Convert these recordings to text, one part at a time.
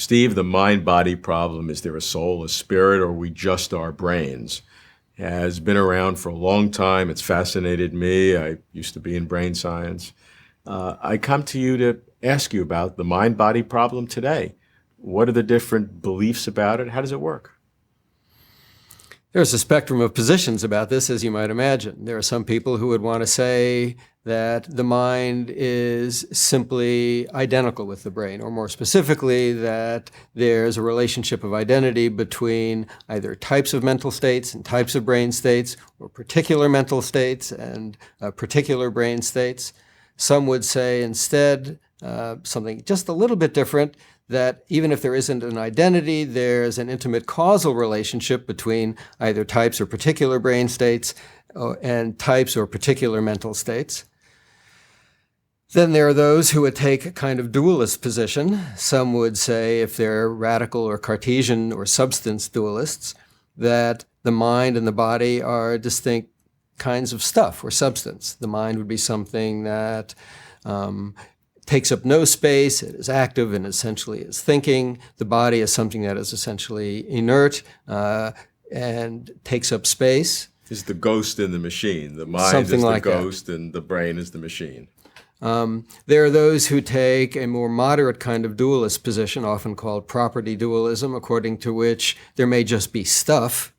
Steve, the mind-body problem, is there a soul, a spirit, or are we just our brains? Has been around for a long time. It's fascinated me. I used to be in brain science. I come to you to ask you about the mind-body problem today. What are the different beliefs about it? How does it work? There's a spectrum of positions about this, as you might imagine. There are some people who would want to say that the mind is simply identical with the brain, or more specifically, that there's a relationship of identity between either types of mental states and types of brain states, or particular mental states and particular brain states. Some would say instead something just a little bit different, that even if there isn't an identity, there's an intimate causal relationship between either types or particular brain states and types or particular mental states. Then there are those who would take a kind of dualist position. Some would say, if they're radical or Cartesian or substance dualists, that the mind and the body are distinct kinds of stuff or substance. The mind would be something that takes up no space, it is active and essentially is thinking. The body is something that is essentially inert and takes up space. Is the ghost in the machine. The mind Something is the like ghost and the brain is the machine. There are those who take a more moderate kind of dualist position, often called property dualism, according to which there may just be stuff.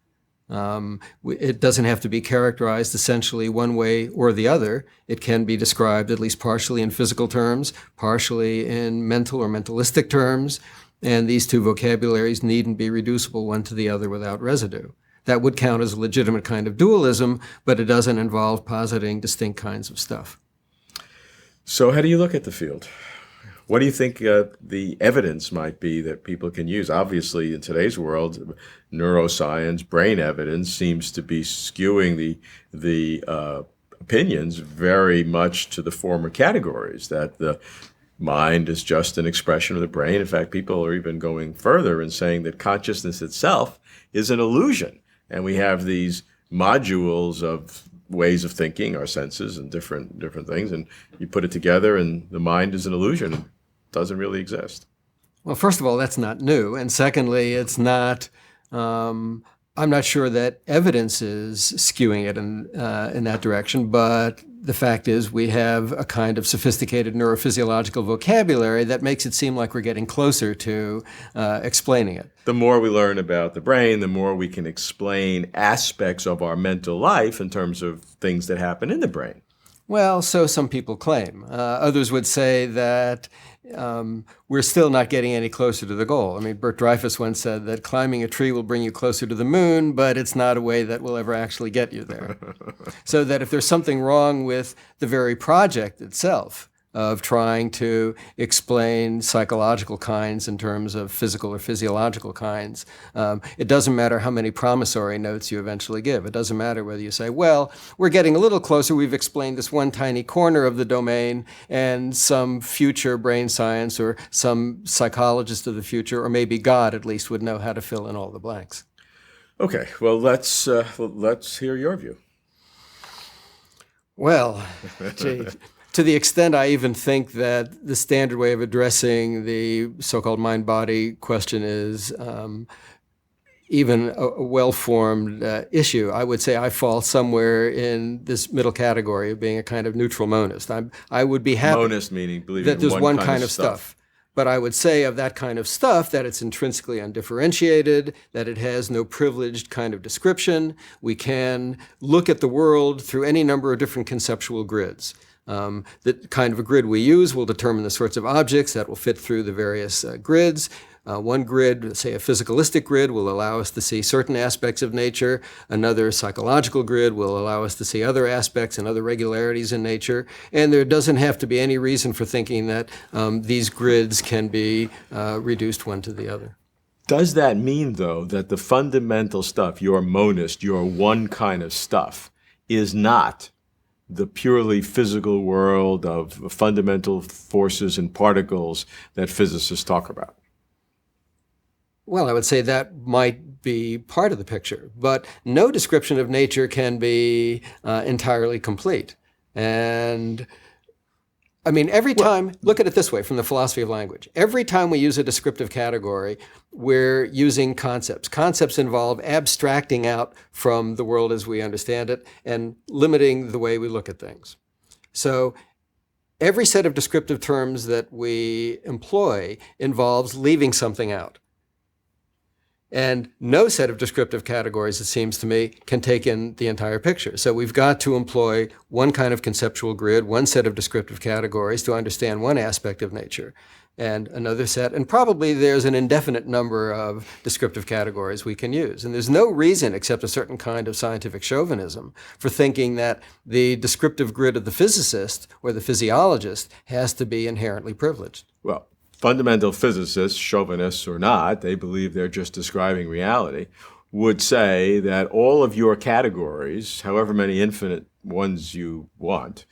It doesn't have to be characterized essentially one way or the other. It can be described at least partially in physical terms, partially in mental or mentalistic terms, and these two vocabularies needn't be reducible one to the other without residue. That would count as a legitimate kind of dualism, but it doesn't involve positing distinct kinds of stuff. So how do you look at the field? What do you think the evidence might be that people can use? Obviously, in today's world, neuroscience, brain evidence seems to be skewing the opinions very much to the former categories, that the mind is just an expression of the brain. In fact, people are even going further and saying that consciousness itself is an illusion. And we have these modules of ways of thinking, our senses and different things, and you put it together and the mind is an illusion. It doesn't really exist. Well, first of all, that's not new. And secondly, it's not, I'm not sure that evidence is skewing it in that direction, but the fact is we have a kind of sophisticated neurophysiological vocabulary that makes it seem like we're getting closer to explaining it. The more we learn about the brain, the more we can explain aspects of our mental life in terms of things that happen in the brain. Well, so some people claim. Others would say that we're still not getting any closer to the goal. I mean, Bert Dreyfuss once said that climbing a tree will bring you closer to the moon, but it's not a way that will ever actually get you there. So that if there's something wrong with the very project itself of trying to explain psychological kinds in terms of physical or physiological kinds, it doesn't matter how many promissory notes you eventually give. It doesn't matter whether you say, well, we're getting a little closer, we've explained this one tiny corner of the domain, and some future brain science or some psychologist of the future, or maybe God at least, would know how to fill in all the blanks. Okay, well, let's hear your view. Well, gee, to the extent I even think that the standard way of addressing the so-called mind-body question is even a well-formed issue, I would say I fall somewhere in this middle category of being a kind of neutral monist. I would be happy Monist meaning believing that there's in one kind of stuff. But I would say of that kind of stuff that it's intrinsically undifferentiated, that it has no privileged kind of description. We can look at the world through any number of different conceptual grids. The kind of a grid we use will determine the sorts of objects that will fit through the various grids. One grid, say a physicalistic grid, will allow us to see certain aspects of nature. Another psychological grid will allow us to see other aspects and other regularities in nature. And there doesn't have to be any reason for thinking that these grids can be reduced one to the other. Does that mean, though, that the fundamental stuff, your monist, your one kind of stuff, is not the purely physical world of fundamental forces and particles that physicists talk about? Well, I would say that might be part of the picture, but no description of nature can be entirely complete. And I mean, every time, look at it this way from the philosophy of language. Every time we use a descriptive category, we're using concepts. Concepts involve abstracting out from the world as we understand it and limiting the way we look at things. So every set of descriptive terms that we employ involves leaving something out. And no set of descriptive categories, it seems to me, can take in the entire picture. So we've got to employ one kind of conceptual grid, one set of descriptive categories to understand one aspect of nature, and another set. And probably there's an indefinite number of descriptive categories we can use. And there's no reason, except a certain kind of scientific chauvinism, for thinking that the descriptive grid of the physicist or the physiologist has to be inherently privileged. Well, fundamental physicists, chauvinists or not, they believe they're just describing reality, would say that all of your categories, however many infinite ones you want,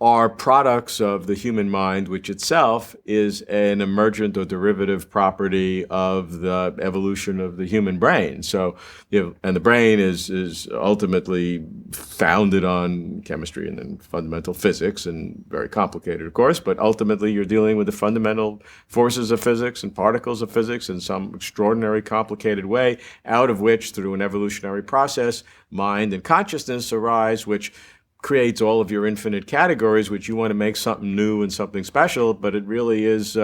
are products of the human mind, which itself is an emergent or derivative property of the evolution of the human brain. So, and the brain is ultimately founded on chemistry and then fundamental physics, and very complicated, of course, but ultimately you're dealing with the fundamental forces of physics and particles of physics in some extraordinary complicated way, out of which, through an evolutionary process, mind and consciousness arise, which creates all of your infinite categories, which you want to make something new and something special, but it really is,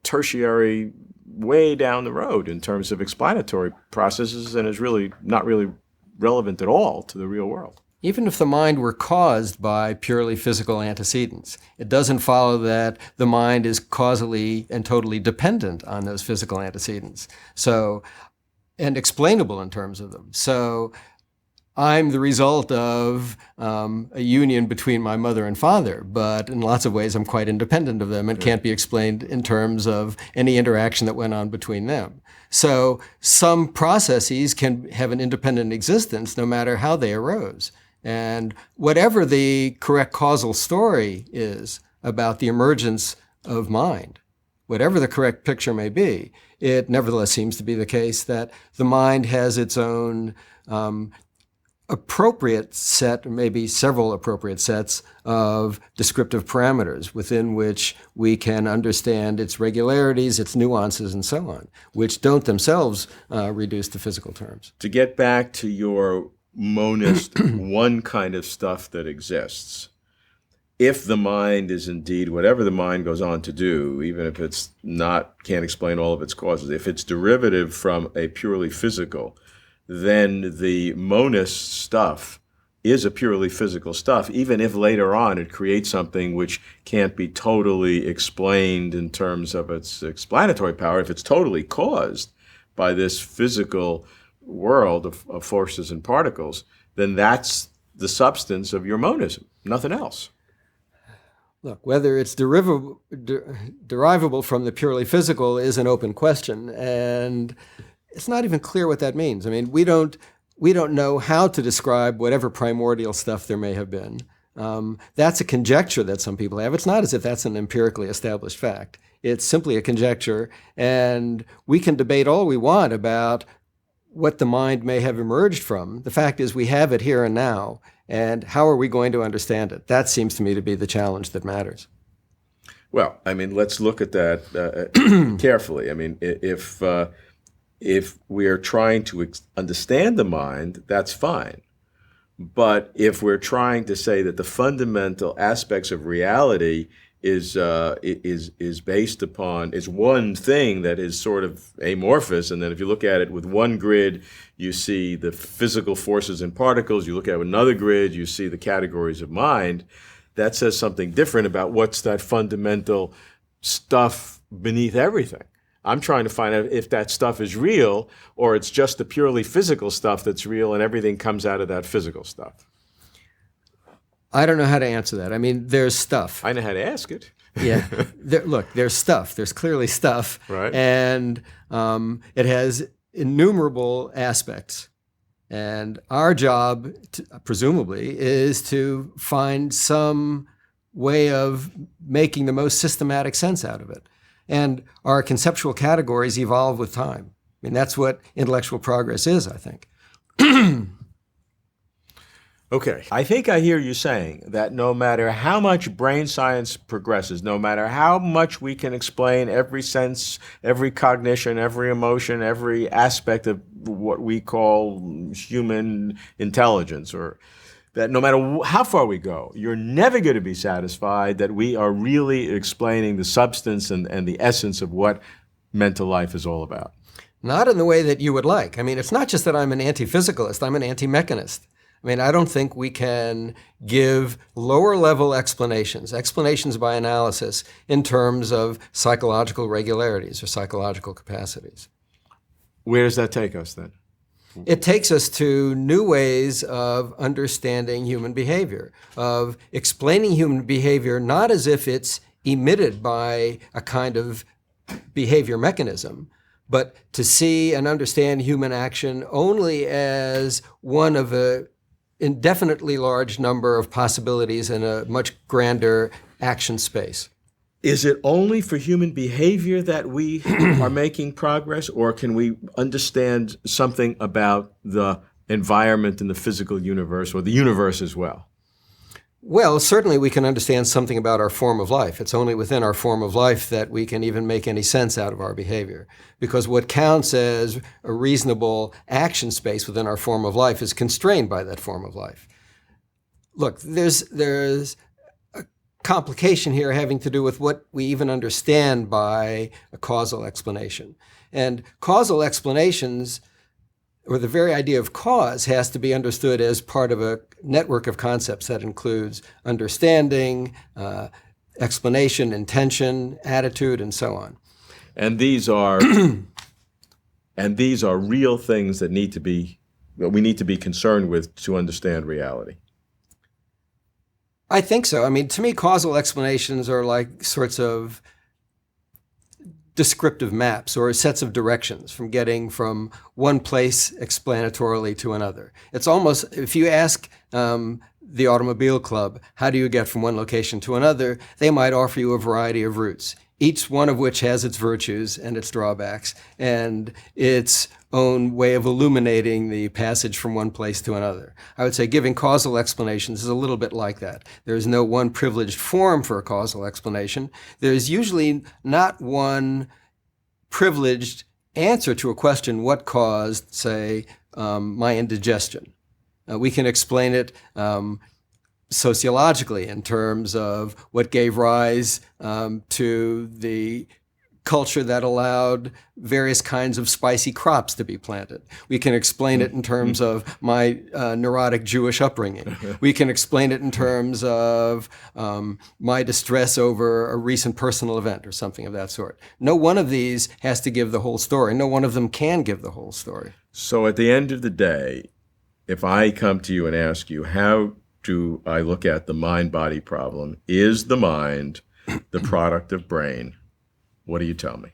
tertiary way down the road in terms of explanatory processes, and is really not really relevant at all to the real world. Even if the mind were caused by purely physical antecedents, it doesn't follow that the mind is causally and totally dependent on those physical antecedents. So, and explainable in terms of them. So, I'm the result of a union between my mother and father, but in lots of ways I'm quite independent of them and can't be explained in terms of any interaction that went on between them. So some processes can have an independent existence no matter how they arose. And whatever the correct causal story is about the emergence of mind, whatever the correct picture may be, it nevertheless seems to be the case that the mind has its own appropriate set, or maybe several appropriate sets of descriptive parameters within which we can understand its regularities, its nuances, and so on, which don't themselves reduce to physical terms. To get back to your monist one kind of stuff that exists, if the mind is indeed whatever the mind goes on to do, even if it's not, can't explain all of its causes, if it's derivative from a purely physical, then the monist stuff is a purely physical stuff, even if later on it creates something which can't be totally explained in terms of its explanatory power. If it's totally caused by this physical world of forces and particles, then that's the substance of your monism, nothing else. Look, whether it's derivable from the purely physical is an open question, and it's not even clear what that means. I mean, we don't know how to describe whatever primordial stuff there may have been. That's a conjecture that some people have. It's not as if that's an empirically established fact. It's simply a conjecture, and we can debate all we want about what the mind may have emerged from. The fact is we have it here and now, and how are we going to understand it? That seems to me to be the challenge that matters. Well, I mean, let's look at that carefully. I mean, if we are trying to understand the mind, that's fine. But if we're trying to say that the fundamental aspects of reality is based upon, is one thing that is sort of amorphous, and then if you look at it with one grid, you see the physical forces and particles, you look at it with another grid, you see the categories of mind, that says something different about what's that fundamental stuff beneath everything. I'm trying to find out if that stuff is real, or it's just the purely physical stuff that's real and everything comes out of that physical stuff. I don't know how to answer that. I mean, there's stuff. I know how to ask it. Yeah. Look, there's stuff. There's clearly stuff. Right. And it has innumerable aspects. And our job, presumably, is to find some way of making the most systematic sense out of it. And our conceptual categories evolve with time. I mean, that's what intellectual progress is, I think. Okay. I think I hear you saying that no matter how much brain science progresses, no matter how much we can explain every sense, every cognition, every emotion, every aspect of what we call human intelligence, or that no matter how far we go, you're never going to be satisfied that we are really explaining the substance and the essence of what mental life is all about. Not in the way that you would like. I mean, it's not just that I'm an anti-physicalist, I'm an anti-mechanist. I mean, I don't think we can give lower level explanations by analysis in terms of psychological regularities or psychological capacities. Where does that take us then? It takes us to new ways of understanding human behavior, of explaining human behavior not as if it's emitted by a kind of behavior mechanism, but to see and understand human action only as one of a indefinitely large number of possibilities in a much grander action space. Is it only for human behavior that we are making progress, or can we understand something about the environment in the physical universe, or the universe as well? Well, certainly we can understand something about our form of life. It's only within our form of life that we can even make any sense out of our behavior. Because what counts as a reasonable action space within our form of life is constrained by that form of life. Look, there's a complication here having to do with what we even understand by a causal explanation. And causal explanations, or the very idea of cause, has to be understood as part of a network of concepts that includes understanding, explanation, intention, attitude, and so on. And these are real things that we need to be concerned with to understand reality. I think so. I mean, to me, causal explanations are like sorts of descriptive maps or sets of directions from getting from one place explanatorily to another. It's almost, if you ask the Automobile Club, how do you get from one location to another, they might offer you a variety of routes, each one of which has its virtues and its drawbacks and its own way of illuminating the passage from one place to another. I would say giving causal explanations is a little bit like that. There's no one privileged form for a causal explanation. There's usually not one privileged answer to a question, what caused, say, my indigestion? We can explain it sociologically in terms of what gave rise to the culture that allowed various kinds of spicy crops to be planted. We can explain it in terms of my neurotic Jewish upbringing. We can explain it in terms of my distress over a recent personal event or something of that sort. No one of these has to give the whole story. No one of them can give the whole story. So at the end of the day, if I come to you and ask you, how do I look at the mind-body problem? Is the mind the product of brain? What do you tell me?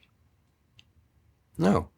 No.